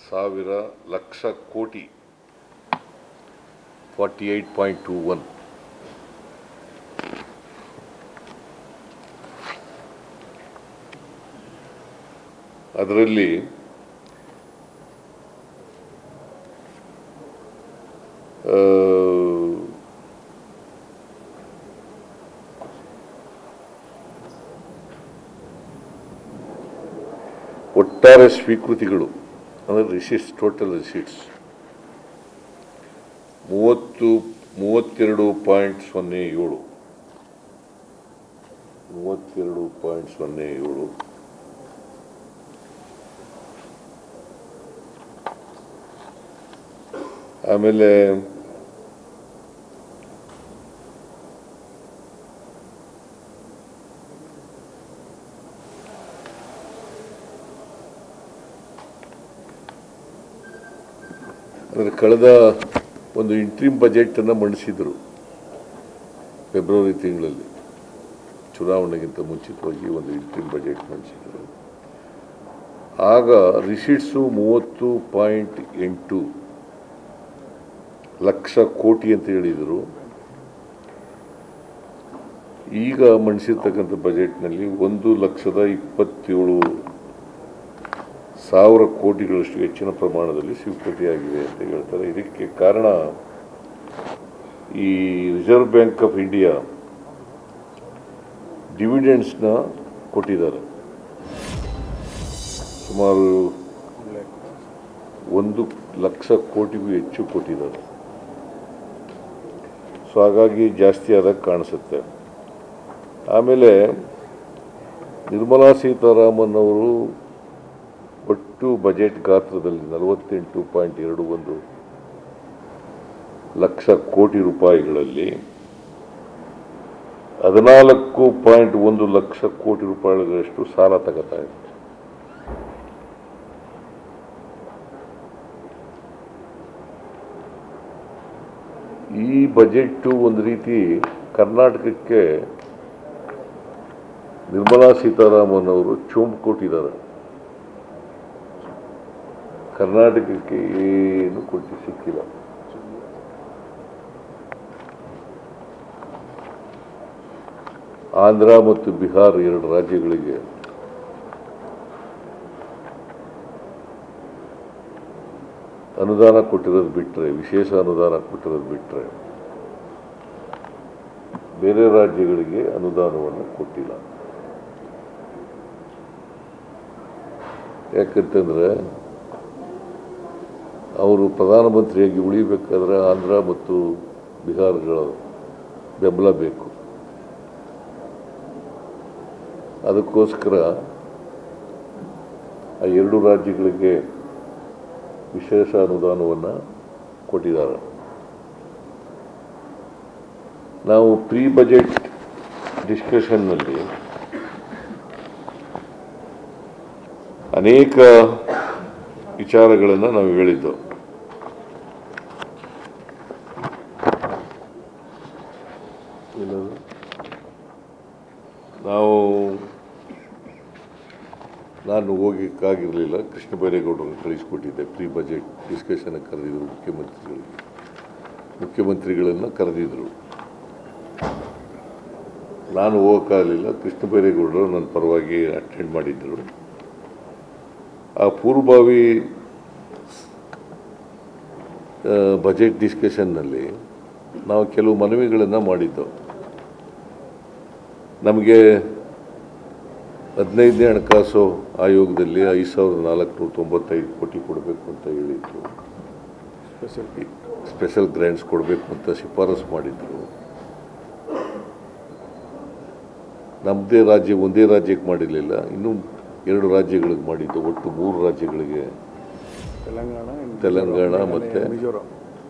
ಸಾವಿರ ಲಕ್ಷ ಕೋಟಿ 48.21. ಅದರಲ್ಲಿ ಒಟ್ಟಾರೆ ಸ್ವೀಕೃತಿಗಳು ಅಂದರೆ ರಿಸೀಟ್ಸ್, ಟೋಟಲ್ ರಿಸೀಟ್ಸ್ 32.07. ಆಮೇಲೆ ಕಳೆದ ಒಂದು ಇಂಟ್ರಿಮ್ ಬಜೆಟನ್ನು ಮಂಡಿಸಿದರು ಫೆಬ್ರವರಿ ತಿಂಗಳಲ್ಲಿ. ಚುನಾವಣೆಗಿಂತ ಮುಂಚಿತವಾಗಿ ಒಂದು ಇಂಟ್ರಿಮ್ ಬಜೆಟ್ ಮಂಡಿಸಿದರು. ಆಗ ರಿಸೀಟ್ಸು 30.8 ಲಕ್ಷ ಕೋಟಿ ಅಂತ ಹೇಳಿದರು. ಈಗ ಮಂಡಿಸಿರ್ತಕ್ಕಂಥ ಬಜೆಟ್ನಲ್ಲಿ 1,27,000 ಕೋಟಿಗಳಷ್ಟು ಹೆಚ್ಚಿನ ಪ್ರಮಾಣದಲ್ಲಿ ಸ್ವೀಕೃತಿಯಾಗಿದೆ ಅಂತ ಹೇಳ್ತಾರೆ. ಇದಕ್ಕೆ ಕಾರಣ ಈ ರಿಸರ್ವ್ ಬ್ಯಾಂಕ್ ಆಫ್ ಇಂಡಿಯಾ ಡಿವಿಡೆಂಡ್ಸ್ನ ಕೊಟ್ಟಿದ್ದಾರೆ. ಸುಮಾರು 1 ಲಕ್ಷ ಕೋಟಿಗೂ ಹೆಚ್ಚು ಕೊಟ್ಟಿದ್ದಾರೆ. ಸೊ ಹಾಗಾಗಿ ಜಾಸ್ತಿ ಆದಾಗ ಕಾಣಿಸುತ್ತೆ. ಆಮೇಲೆ ನಿರ್ಮಲಾ ಸೀತಾರಾಮನ್ ಅವರು ಒಟ್ಟು ಬಜೆಟ್ ಗಾತ್ರದಲ್ಲಿ 48.21 ಲಕ್ಷ ಕೋಟಿ ರೂಪಾಯಿಗಳಲ್ಲಿ 14.1 ಲಕ್ಷ ಕೋಟಿ ರೂಪಾಯಿಗಳಷ್ಟು ಸಾಲ ತಗೋತಾ ಇದೆ. ಈ ಬಜೆಟ್ ಒಂದು ರೀತಿ ಕರ್ನಾಟಕಕ್ಕೆ ನಿರ್ಮಲಾ ಸೀತಾರಾಮನ್ ಅವರು ಚುಂಬು ಕೊಟ್ಟಿದ್ದಾರೆ. ಕರ್ನಾಟಕಕ್ಕೆ ಏನು ಕೊಟ್ಟು ಸಿಕ್ಕಿಲ್ಲ. ಆಂಧ್ರ ಮತ್ತು ಬಿಹಾರ 2 ರಾಜ್ಯಗಳಿಗೆ ಅನುದಾನ ಕೊಟ್ಟಿರೋದು ಬಿಟ್ಟರೆ, ವಿಶೇಷ ಅನುದಾನ ಕೊಟ್ಟಿರೋದು ಬಿಟ್ಟರೆ ಬೇರೆ ರಾಜ್ಯಗಳಿಗೆ ಅನುದಾನವನ್ನು ಕೊಟ್ಟಿಲ್ಲ. ಯಾಕಂತಂದರೆ ಅವರು ಪ್ರಧಾನಮಂತ್ರಿಯಾಗಿ ಉಳಿಬೇಕಾದ್ರೆ ಆಂಧ್ರ ಮತ್ತು ಬಿಹಾರಗಳ ಬೆಂಬಲ ಬೇಕು. ಅದಕ್ಕೋಸ್ಕರ ಆ 2 ರಾಜ್ಯಗಳಿಗೆ ವಿಶೇಷ ಅನುದಾನವನ್ನು ಕೊಟ್ಟಿದ್ದಾರೆ. ನಾವು ಪ್ರೀ ಬಜೆಟ್ ಡಿಸ್ಕಷನ್ನಲ್ಲಿ ಅನೇಕ ವಿಚಾರಗಳನ್ನು ನಾವು ಹೇಳಿದ್ದು. ನಾನು ಹೋಗಕ್ಕಾಗಿರಲಿಲ್ಲ. ಕೃಷ್ಣ ಬೈರೇಗೌಡರನ್ನು ಕಳಿಸ್ಕೊಟ್ಟಿದ್ದೆ. ಪ್ರೀ ಬಜೆಟ್ ಡಿಸ್ಕಷನ್ ಕರೆದಿದ್ರು ಮುಖ್ಯಮಂತ್ರಿಗಳನ್ನು ಕರೆದಿದ್ರು. ನಾನು ಹೋಗೋಕ್ಕಾಗಲಿಲ್ಲ. ಕೃಷ್ಣ ಬೈರೇಗೌಡರು ನನ್ನ ಪರವಾಗಿ ಅಟೆಂಡ್ ಮಾಡಿದ್ದರು. ಆ ಪೂರ್ವಭಾವಿ ಬಜೆಟ್ ಡಿಸ್ಕಷನ್ನಲ್ಲಿ ನಾವು ಕೆಲವು ಮನವಿಗಳನ್ನು ಮಾಡಿದ್ದು. ನಮಗೆ 15ನೇ ಹಣಕಾಸು ಆಯೋಗದಲ್ಲಿ 5,495 ಕೋಟಿ ಕೊಡಬೇಕು ಅಂತ ಹೇಳಿದ್ರು. ಸ್ಪೆಷಲ್ ಗ್ರ್ಯಾಂಟ್ಸ್ ಕೊಡಬೇಕು ಅಂತ ಶಿಫಾರಸು ಮಾಡಿದ್ರು. ನಮ್ಮದೇ ರಾಜ್ಯ ಒಂದೇ ರಾಜ್ಯಕ್ಕೆ ಮಾಡಿರಲಿಲ್ಲ, ಇನ್ನೂ 2 ರಾಜ್ಯಗಳಿಗೆ ಮಾಡಿದ್ದು. ಒಟ್ಟು 3 ರಾಜ್ಯಗಳಿಗೆ, ತೆಲಂಗಾಣ ಮತ್ತು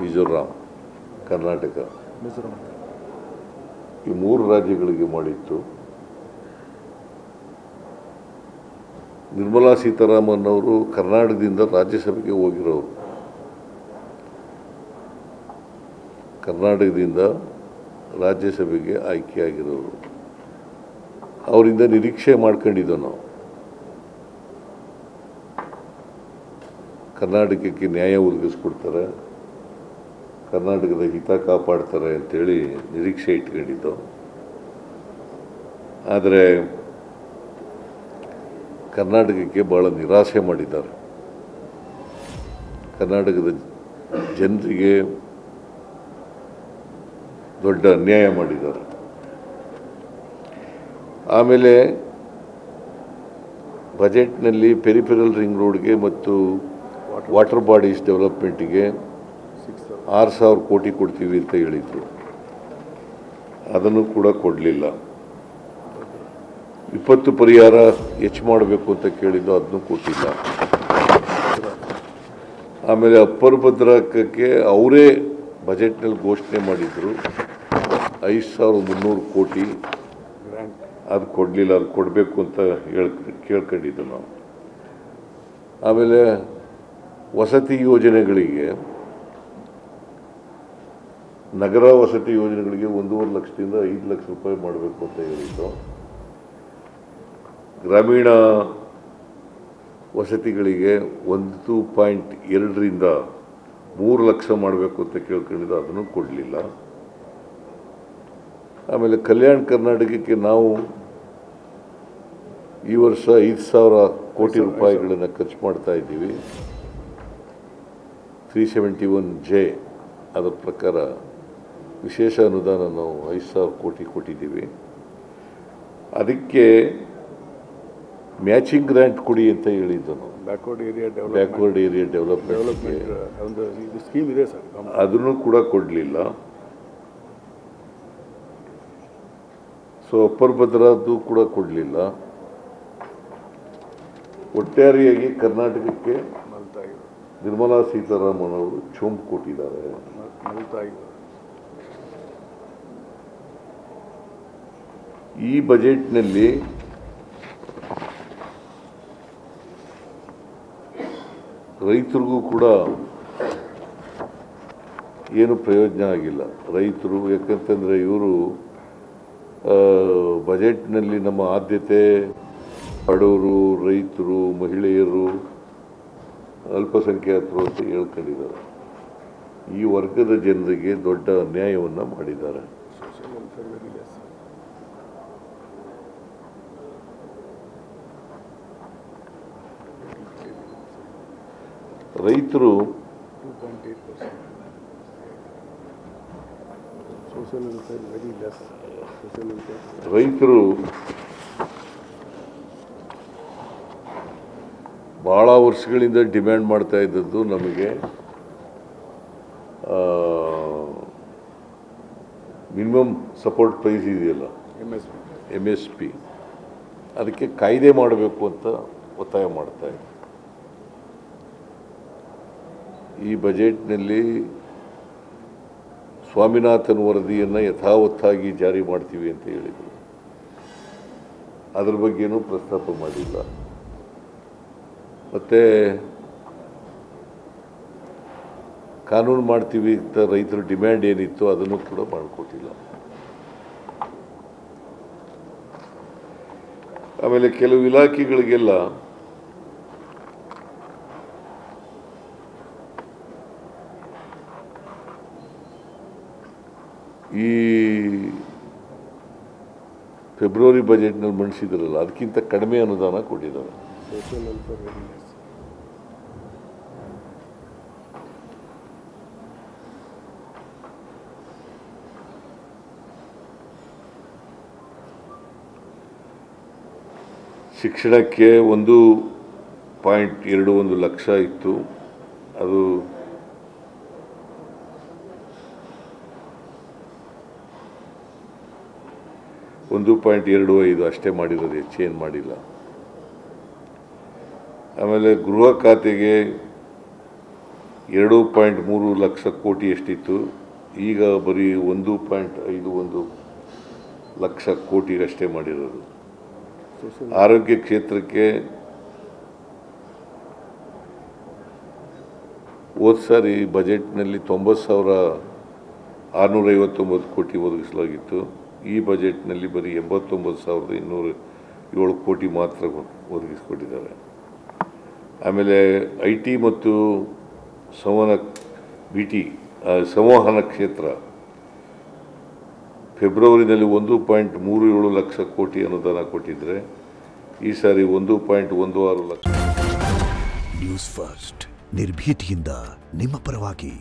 ಮಿಜೋರಾಂ, ಕರ್ನಾಟಕ, ಈ 3 ರಾಜ್ಯಗಳಿಗೆ ಮಾಡಿತ್ತು. ನಿರ್ಮಲಾ ಸೀತಾರಾಮನ್ ಅವರು ಕರ್ನಾಟಕದಿಂದ ರಾಜ್ಯಸಭೆಗೆ ಹೋಗಿರೋರು. ಕರ್ನಾಟಕದಿಂದ ರಾಜ್ಯಸಭೆಗೆ ಆಯ್ಕೆಯಾಗಿರೋರು. ಅವರಿಂದ ನಿರೀಕ್ಷೆ ಮಾಡ್ಕೊಂಡಿದ್ದೋ ನಾವು. ಕರ್ನಾಟಕಕ್ಕೆ ನ್ಯಾಯ ಒದಗಿಸ್ಕೊಡ್ತಾರೆ, ಕರ್ನಾಟಕದ ಹಿತ ಕಾಪಾಡ್ತಾರೆ ಅಂತೇಳಿ ನಿರೀಕ್ಷೆ ಇಟ್ಕೊಂಡಿದ್ದು. ಆದರೆ ಕರ್ನಾಟಕಕ್ಕೆ ಭಾಳ ನಿರಾಸೆ ಮಾಡಿದ್ದಾರೆ. ಕರ್ನಾಟಕದ ಜನರಿಗೆ ದೊಡ್ಡ ಅನ್ಯಾಯ ಮಾಡಿದ್ದಾರೆ. ಆಮೇಲೆ ಬಜೆಟ್ನಲ್ಲಿ ಪೆರಿಫೆರಲ್ ರಿಂಗ್ ರೋಡ್ಗೆ ಮತ್ತು ವಾಟರ್ ಬಾಡೀಸ್ ಡೆವಲಪ್ಮೆಂಟಿಗೆ 6,000 ಕೋಟಿ ಕೊಡ್ತೀವಿ ಅಂತ ಹೇಳಿದರು. ಅದನ್ನು ಕೂಡ ಕೊಡಲಿಲ್ಲ. ವಿಪತ್ತು ಪರಿಹಾರ ಹೆಚ್ಚು ಮಾಡಬೇಕು ಅಂತ ಕೇಳಿದ್ದು, ಅದನ್ನು ಕೊಟ್ಟಿಲ್ಲ. ಆಮೇಲೆ ಅಪ್ಪರ್ ಭದ್ರಾಕಕ್ಕೆ ಅವರೇ ಬಜೆಟ್ನಲ್ಲಿ ಘೋಷಣೆ ಮಾಡಿದರು 5,300 ಕೋಟಿ, ಅದು ಕೊಡಲಿಲ್ಲ. ಅದು ಕೊಡಬೇಕು ಅಂತ ಕೇಳ್ಕೊಂಡಿದ್ದು ನಾವು. ಆಮೇಲೆ ವಸತಿ ಯೋಜನೆಗಳಿಗೆ, ನಗರ ವಸತಿ ಯೋಜನೆಗಳಿಗೆ 1.5 ಲಕ್ಷದಿಂದ 5 ಲಕ್ಷ ರೂಪಾಯಿ ಮಾಡಬೇಕು ಅಂತ ಹೇಳಿದ್ದು. ಗ್ರಾಮೀಣ ವಸತಿಗಳಿಗೆ 1.2ರಿಂದ 3 ಲಕ್ಷ ಮಾಡಬೇಕು ಅಂತ ಕೇಳ್ಕೊಂಡಿದ್ದು, ಅದನ್ನು ಕೊಡಲಿಲ್ಲ. ಆಮೇಲೆ ಕಲ್ಯಾಣ ಕರ್ನಾಟಕಕ್ಕೆ ನಾವು ಈ ವರ್ಷ 5,000 ಕೋಟಿ ರೂಪಾಯಿಗಳನ್ನು ಖರ್ಚು ಮಾಡ್ತಾ ಇದ್ದೀವಿ. 371J ಅದರ ಪ್ರಕಾರ ವಿಶೇಷ ಅನುದಾನ ನಾವು 5,000 ಕೋಟಿ ಕೊಟ್ಟಿದ್ದೀವಿ. ಅದಕ್ಕೆ ಮ್ಯಾಚಿಂಗ್ ಗ್ರ್ಯಾಂಟ್ ಕೊಡಿ ಅಂತ ಹೇಳಿದ್ದು ನಾವು. ಬ್ಯಾಕ್ವರ್ಡ್ ಏರಿಯಾ ಡೆವಲಪ್ಮೆಂಟ್ ಸ್ಕೀಮ್ ಇದೆ ಸರ್, ಅದನ್ನು ಕೂಡ ಕೊಡಲಿಲ್ಲ. ಸೊ ಅಪ್ಪರ್ ಭದ್ರಾದ್ದು ಕೂಡ ಕೊಡಲಿಲ್ಲ. ಒಟ್ಟಾರೆಯಾಗಿ ಕರ್ನಾಟಕಕ್ಕೆ ನಿರ್ಮಲಾ ಸೀತಾರಾಮನ್ ಅವರು ಚುಂಬು ಕೊಟ್ಟಿದ್ದಾರೆ. ಈ ಬಜೆಟ್ನಲ್ಲಿ ರೈತರಿಗೂ ಕೂಡ ಏನು ಪ್ರಯೋಜನ ಆಗಿಲ್ಲ. ರೈತರು ಯಾಕಂತಂದರೆ ಇವರು ಬಜೆಟ್ನಲ್ಲಿ ನಮ್ಮ ಆದ್ಯತೆ ಬಡವರು, ರೈತರು, ಮಹಿಳೆಯರು, ಅಲ್ಪಸಂಖ್ಯಾತರು ಅಂತ ಹೇಳ್ಕೊಂಡಿದ್ದಾರೆ. ಈ ವರ್ಗದ ಜನರಿಗೆ ದೊಡ್ಡ ಅನ್ಯಾಯವನ್ನು ಮಾಡಿದ್ದಾರೆ. ರೈತರು ಭಾಳ ವರ್ಷಗಳಿಂದ ಡಿಮ್ಯಾಂಡ್ ಮಾಡ್ತಾ ಇದ್ದದ್ದು ನಮಗೆ ಮಿನಿಮಮ್ ಸಪೋರ್ಟ್ ಪ್ರೈಸ್ ಇದೆಯಲ್ಲ, MSP, ಅದಕ್ಕೆ ಕಾಯ್ದೆ ಮಾಡಬೇಕು ಅಂತ ಒತ್ತಾಯ ಮಾಡ್ತಾ ಇದ್ದಾರೆ. ಈ ಬಜೆಟ್ನಲ್ಲಿ ಸ್ವಾಮಿನಾಥನ್ ವರದಿಯನ್ನು ಯಥಾವತ್ತಾಗಿ ಜಾರಿ ಮಾಡ್ತೀವಿ ಅಂತ ಹೇಳಿದರು. ಅದ್ರ ಬಗ್ಗೆನೂ ಪ್ರಸ್ತಾಪ ಮಾಡಿಲ್ಲ. ಮತ್ತು ಕಾನೂನು ಮಾಡ್ತೀವಿ ಅಂತ ರೈತರ ಡಿಮ್ಯಾಂಡ್ ಏನಿತ್ತು ಅದನ್ನು ಕೂಡ ಮಾಡಿಕೊಟ್ಟಿಲ್ಲ. ಆಮೇಲೆ ಕೆಲವು ಇಲಾಖೆಗಳಿಗೆಲ್ಲ ಈ ಫೆಬ್ರವರಿ ಬಜೆಟ್ನಲ್ಲಿ ಮಂಡಿಸಿದ್ರಲ್ಲ, ಅದಕ್ಕಿಂತ ಕಡಿಮೆ ಅನುದಾನ ಕೊಟ್ಟಿದ್ದಾರೆ. ಶಿಕ್ಷಣಕ್ಕೆ 1.21 ಲಕ್ಷ ಇತ್ತು, ಅದು 1.25 ಅಷ್ಟೇ ಮಾಡಿರೋದು, ಹೆಚ್ಚೇನು ಮಾಡಿಲ್ಲ. ಆಮೇಲೆ ಗೃಹ ಖಾತೆಗೆ 2.3 ಲಕ್ಷ ಕೋಟಿ ಎಷ್ಟಿತ್ತು, ಈಗ ಬರೀ 1.51 ಲಕ್ಷ ಕೋಟಿಗಷ್ಟೇ ಮಾಡಿರೋದು. ಆರೋಗ್ಯ ಕ್ಷೇತ್ರಕ್ಕೆ ಹೋದ ಸಾರಿ ಬಜೆಟ್ನಲ್ಲಿ 90,659 ಕೋಟಿ ಒದಗಿಸಲಾಗಿತ್ತು. ಈ ಬಜೆಟ್ನಲ್ಲಿ ಬರೀ 89,207 ಕೋಟಿ ಮಾತ್ರ ಒದಗಿಸಿಕೊಟ್ಟಿದ್ದಾರೆ. ಆಮೇಲೆ IT ಮತ್ತು ಸಂವಹನ ಕ್ಷೇತ್ರ ಫೆಬ್ರವರಿನಲ್ಲಿ 1.37 ಲಕ್ಷ ಕೋಟಿ ಅನುದಾನ ಕೊಟ್ಟಿದ್ದರೆ ಈ ಸಾರಿ 1.16 ಲಕ್ಷ. ನ್ಯೂಸ್ ಫಸ್ಟ್ ನಿರ್ಭೀತಿಯಿಂದ ನಿಮ್ಮ ಪರವಾಗಿ.